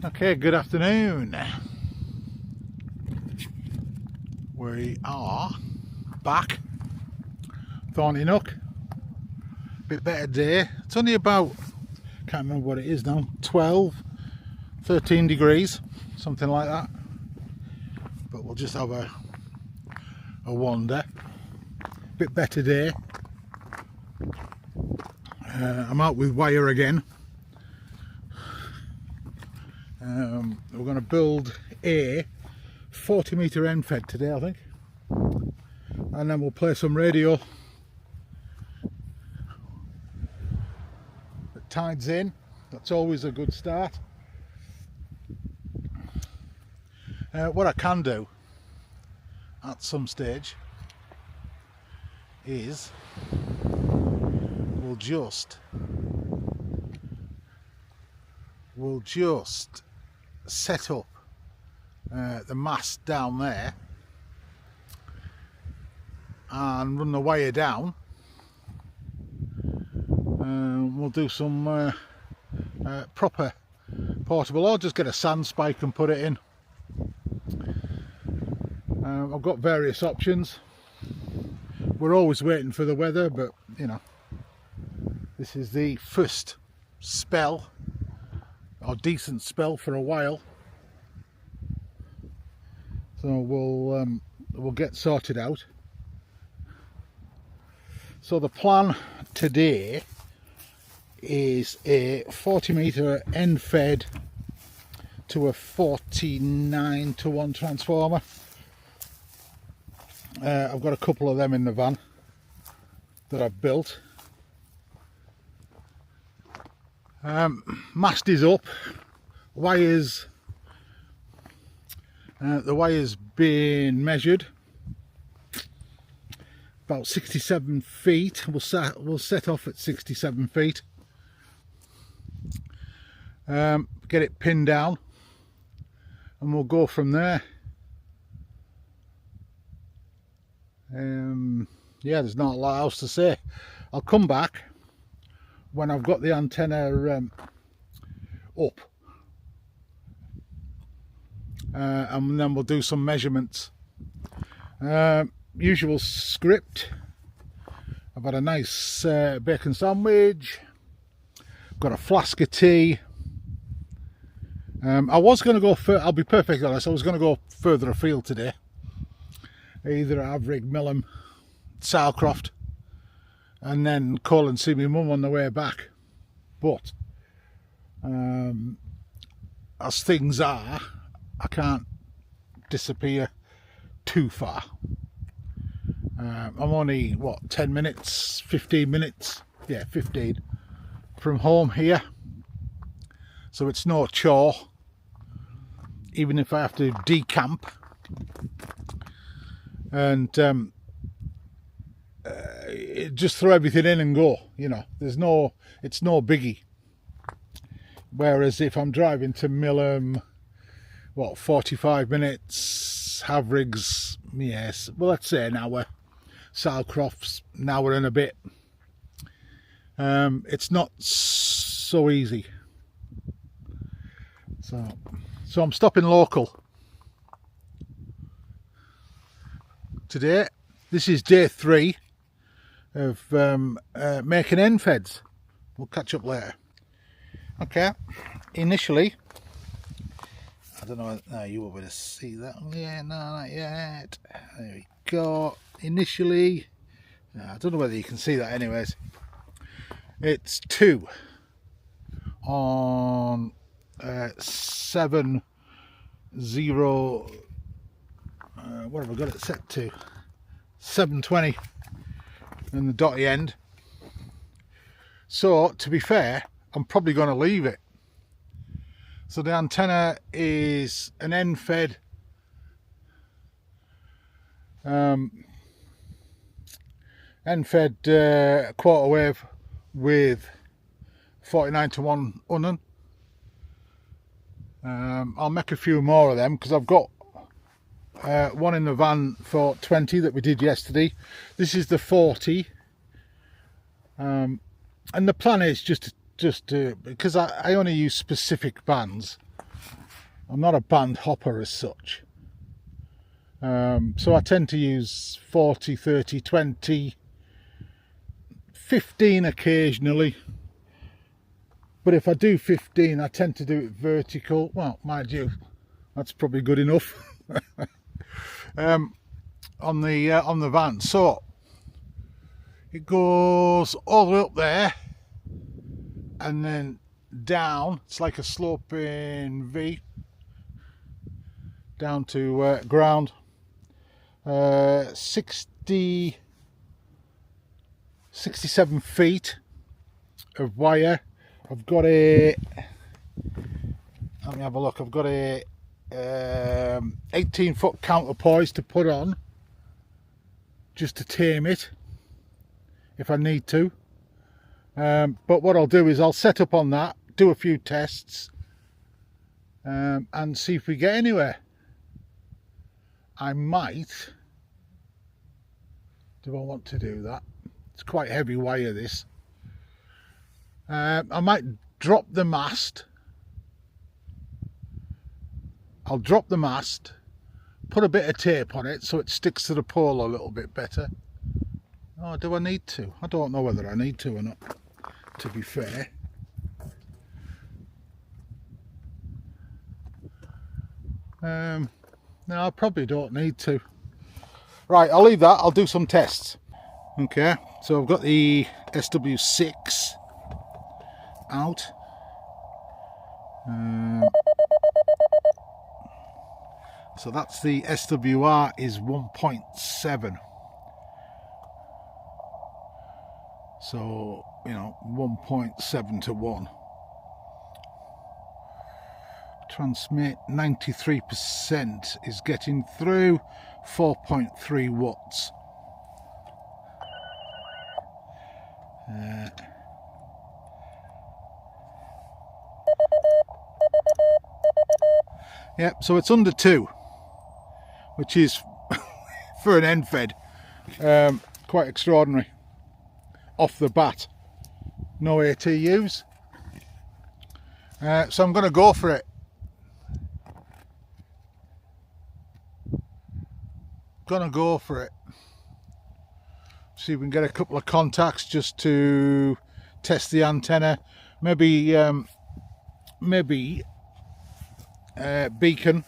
Okay, good afternoon. We are back. Thorny Nook. Bit better day. It's only about, can't remember what it is now, 12, 13 degrees, something like that. But we'll just have a wander. Bit better day. I'm out with wire again. We're going to build a 40-metre Endfed today, I think, and then we'll play some radio. The tide's in, that's always a good start. What I can do at some stage is we'll just set up the mast down there and run the wire down. We'll do some proper portable, or just get a sand spike and put it in. I've got various options. We're always waiting for the weather, but you know, this is the first spell, or decent spell, for a while. So we'll get sorted out. So the plan today is a 40-metre Endfed to a 49-to-1 transformer. I've got a couple of them in the van that I've built. Mast is up, wires, the wire's been measured, about 67 feet. We'll set off at 67 feet, get it pinned down, and we'll go from there. Yeah, there's not a lot else to say. I'll come back when I've got the antenna up, and then we'll do some measurements. Usual script. I've had a nice bacon sandwich, got a flask of tea. I was going to go I'll be perfectly honest, I was going to go further afield today, either at Avrig, Millham, Salcroft, and then call and see my mum on the way back. But as things are, I can't disappear too far. I'm only, what, 10 minutes, 15 minutes, yeah, 15 from home here, so it's no chore, even if I have to decamp. And just throw everything in and go, you know, it's no biggie. Whereas if I'm driving to Millham, what, 45 minutes, Havrig's, yes, well, let's say an hour, Salcroft's an hour and a bit. It's not so easy. So I'm stopping local today. This is day 3 of making Endfeds. We'll catch up later. Okay, initially, I don't know, no, you won't be able to see that. Yeah, no, not yet. There we go. Initially, I don't know whether you can see that anyways. It's 2 on 7 0, what have I got it set to? 720 and the dotty end. So to be fair, I'm probably going to leave it. So the antenna is an Endfed quarter wave with 49-to-1 unun. I'll make a few more of them because I've got one in the van for 20 that we did yesterday. This is the 40, and the plan is just to because I only use specific bands, I'm not a band hopper as such. So I tend to use 40, 30, 20, 15 occasionally. But if I do 15, I tend to do it vertical. Well, mind you, that's probably good enough. On the van. So it goes all the way up there and then down. It's like a sloping V down to ground. 67 feet of wire. I've got a, let me have a look, I've got a 18-foot counterpoise to put on just to tame it if I need to. But what I'll do is I'll set up on that, do a few tests, and see if we get anywhere. I might, do I want to do that? It's quite heavy wire, this. I might drop the mast. I'll drop the mast, put a bit of tape on it so it sticks to the pole a little bit better. Oh, do I need to? I don't know whether I need to or not, to be fair. No, I probably don't need to. Right, I'll leave that. I'll do some tests. Okay, so I've got the SW6 out. So that's the SWR is 1.7. So, you know, 1.7 to 1. Transmit 93% is getting through, 4.3 watts. Yep, so it's under 2, which is for an Endfed quite extraordinary off the bat. No ATUs, so I'm going to go for it. See if we can get a couple of contacts just to test the antenna. Maybe beacon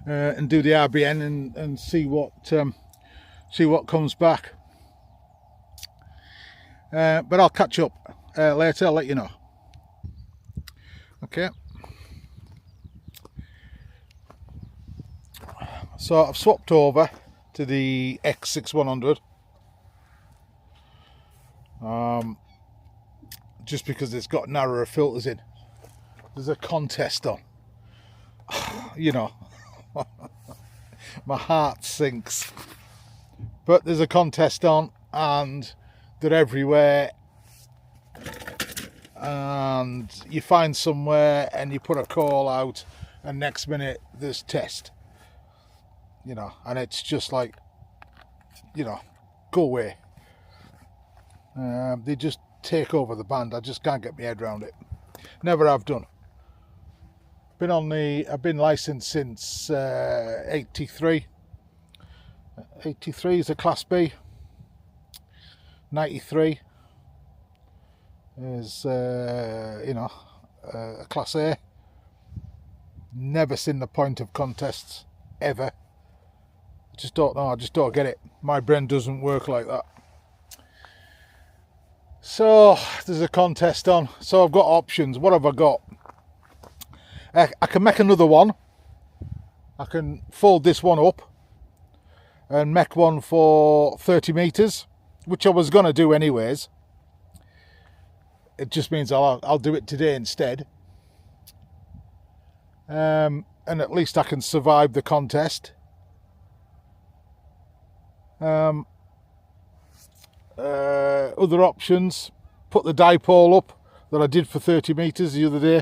and do the RBN and see what comes back. But I'll catch up later. I'll let you know. Okay. So I've swapped over to the X6100. Just because it's got narrower filters in. There's a contest on. You know, my heart sinks. But there's a contest on and they're everywhere. And you find somewhere and you put a call out and next minute there's test. You know, and it's just like, you know, go away. They just take over the band. I just can't get my head around it. Never have done. I've been licensed since 83. 83 is a Class B. 93 is, you know, a Class A. Never seen the point of contests, ever. I just don't know, I just don't get it. My brain doesn't work like that. So, there's a contest on. So I've got options. What have I got? I can make another one. I can fold this one up and make one for 30 meters, which I was going to do anyways. It just means I'll do it today instead. And at least I can survive the contest. Other options, put the dipole up that I did for 30 meters the other day.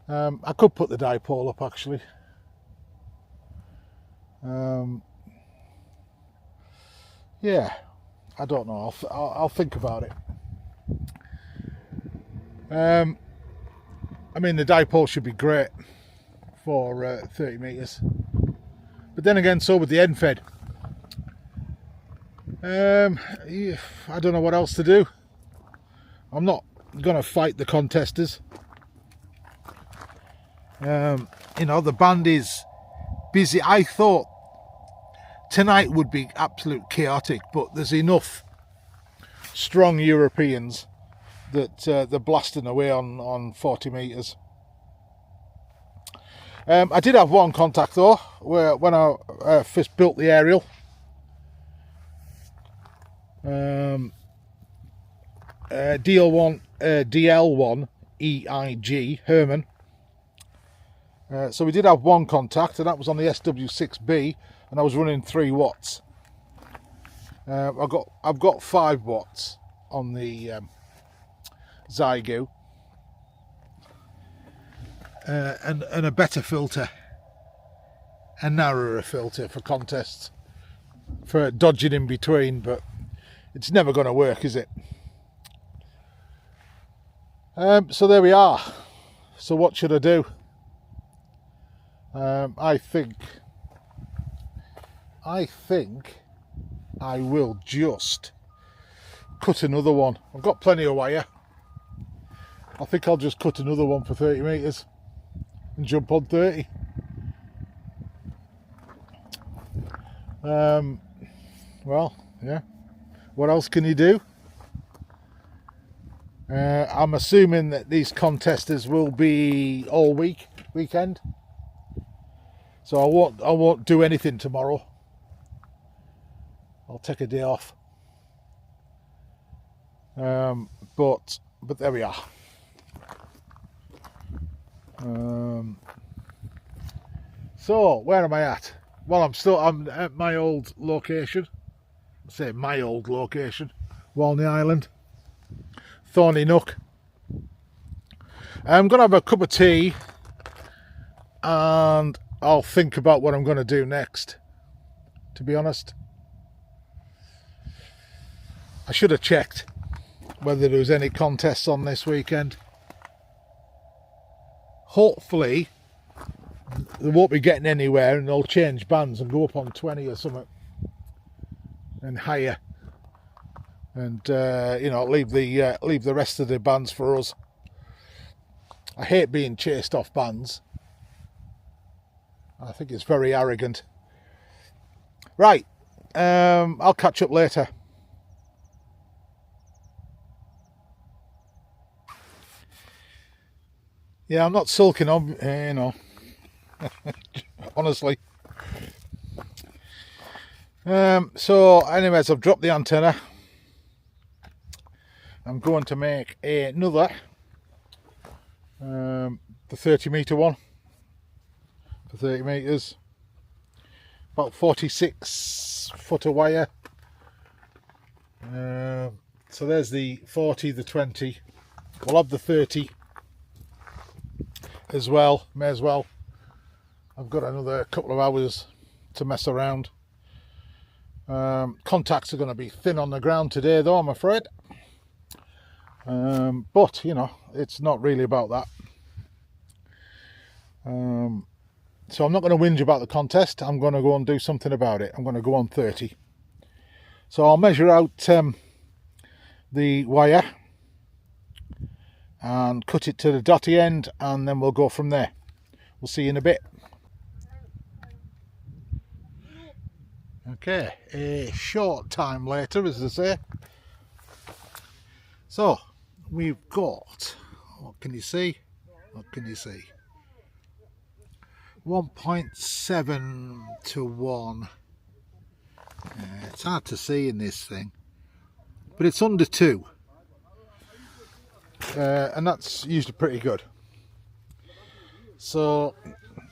I could put the dipole up actually. Yeah, I don't know. I'll think about it. I mean, the dipole should be great for 30 metres. But then again, so would the Endfed. I don't know what else to do. I'm not going to fight the contesters. You know, the band is busy. I thought tonight would be absolute chaotic, but there's enough strong Europeans that they're blasting away on 40 metres. I did have one contact though, where when I first built the aerial. DL1 EIG Herman. So we did have one contact, and that was on the SW6B, and I was running 3 watts. I've got 5 watts on the Xiegu, and a better filter, a narrower filter for contests, for dodging in between, but it's never going to work, is it? So there we are. So what should I do? I think I will just cut another one. I've got plenty of wire. I think I'll just cut another one for 30 metres and jump on 30. Well, yeah. What else can you do? I'm assuming that these contesters will be all weekend. So I won't do anything tomorrow. I'll take a day off. But there we are. So where am I at? Well, I'm at my old location. I say my old location, Walney Island, Thorny Nook. I'm gonna have a cup of tea, and I'll think about what I'm going to do next, to be honest. I should have checked whether there was any contests on this weekend. Hopefully they won't be getting anywhere, and they'll change bands and go up on 20 or something and higher, and you know, leave the rest of the bands for us. I hate being chased off bands. I think it's very arrogant. Right, I'll catch up later. Yeah, I'm not sulking on, you know, honestly. So anyways, I've dropped the antenna. I'm going to make another, the 30-metre one. For 30 metres, about 46 foot of wire. So there's the 40, the 20. We'll have the 30 as well, may as well. I've got another couple of hours to mess around. Contacts are going to be thin on the ground today though, I'm afraid. But, you know, it's not really about that. So I'm not going to whinge about the contest. I'm going to go and do something about it. I'm going to go on 30. So I'll measure out the wire and cut it to the dotty end, and then we'll go from there. We'll see you in a bit. Okay, a short time later, as they say. So we've got, what can you see? What can you see? 1.7 to 1. It's hard to see in this thing, but it's under 2, and that's usually pretty good. So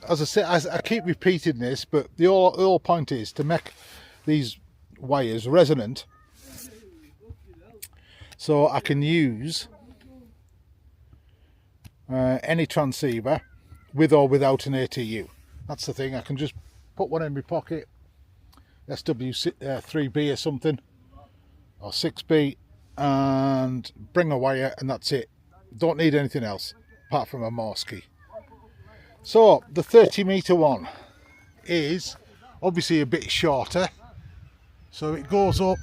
as I say, I keep repeating this, but the whole point is to make these wires resonant, so I can use any transceiver with or without an ATU. That's the thing. I can just put one in my pocket, SW3B or something, or 6B, and bring a wire, and that's it. Don't need anything else. apart from a Morsky. So the 30 metre one is obviously a bit shorter, so it goes up,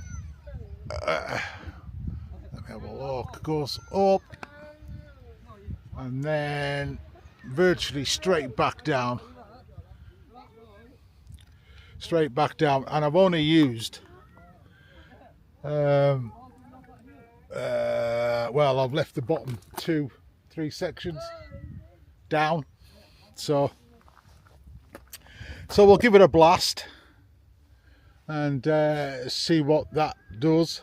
let me have a look, goes up and then virtually straight back down, and I've only used well, I've left the bottom 2-3 sections down, so we'll give it a blast and see what that does.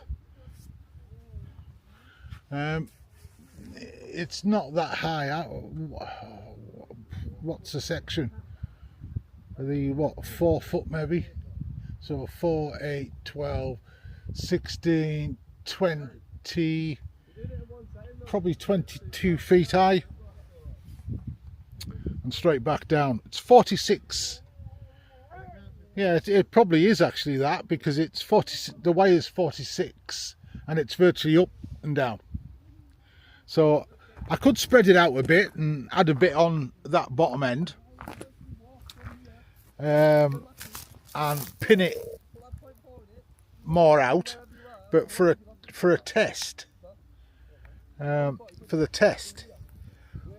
It's not that high. What's the section? What, 4 foot maybe? So 4, 8, 12, 16, 20, probably 22 feet high, and straight back down. It's 46. Yeah, it probably is actually that, because it's 40. The way is 46, and it's virtually up and down. So I could spread it out a bit and add a bit on that bottom end, and pin it more out. But for a test, for the test,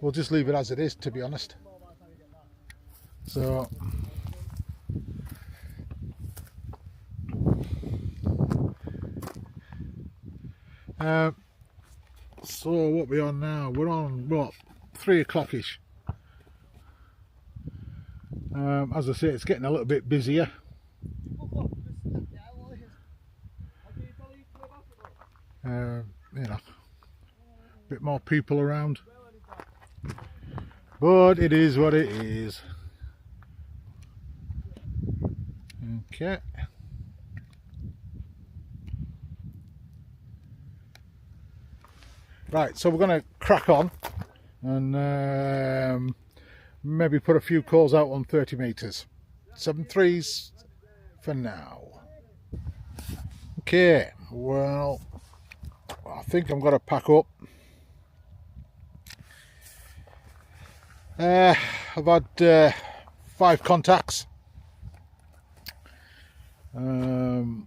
we'll just leave it as it is, to be honest. So so what we're on now, we're on what, 3 o'clock-ish. As I say, it's getting a little bit busier. You know, a bit more people around, but it is what it is. Okay. Right, so we're going to crack on and maybe put a few calls out on 30 meters. 7.3s for now. Okay, well, I think I'm going to pack up. I've had 5 contacts, and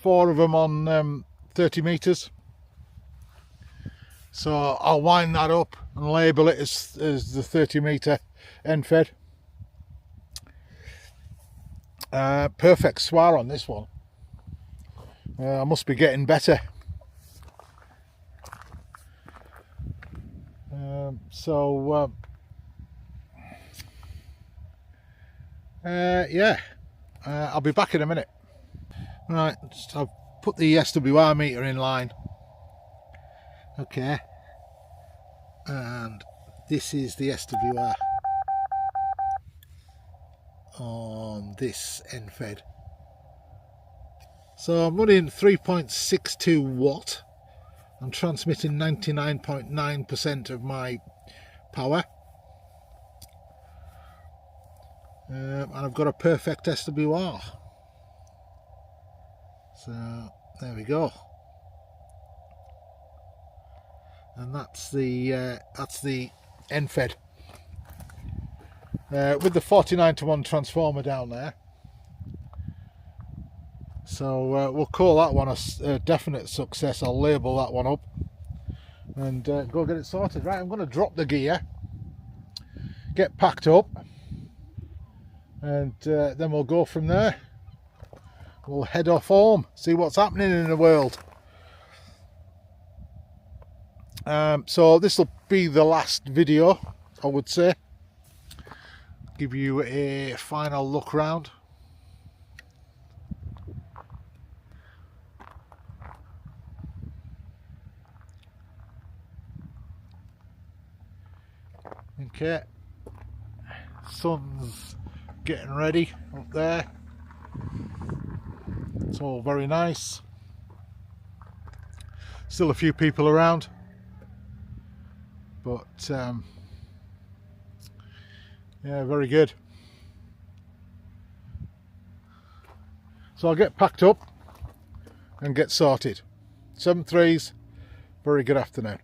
4 of them on 30 meters. So I'll wind that up and label it as the 30 meter Endfed. Perfect swar on this one. I must be getting better. Yeah, I'll be back in a minute. Right, so I've put the SWR meter in line. Okay, and this is the SWR on this Endfed. So I'm running 3.62 watt. I'm transmitting 99.9% of my power, and I've got a perfect SWR. So there we go, and that's the Endfed with the 49:1 transformer down there. So we'll call that one a definite success. I'll label that one up and go get it sorted. Right, I'm going to drop the gear, get packed up, and then we'll go from there. We'll head off home, see what's happening in the world. So this will be the last video, I would say. Give you a final look round. Okay, sun's getting ready up there. It's all very nice. Still a few people around, but yeah, very good. So I'll get packed up and get sorted. 7.3s, very good afternoon.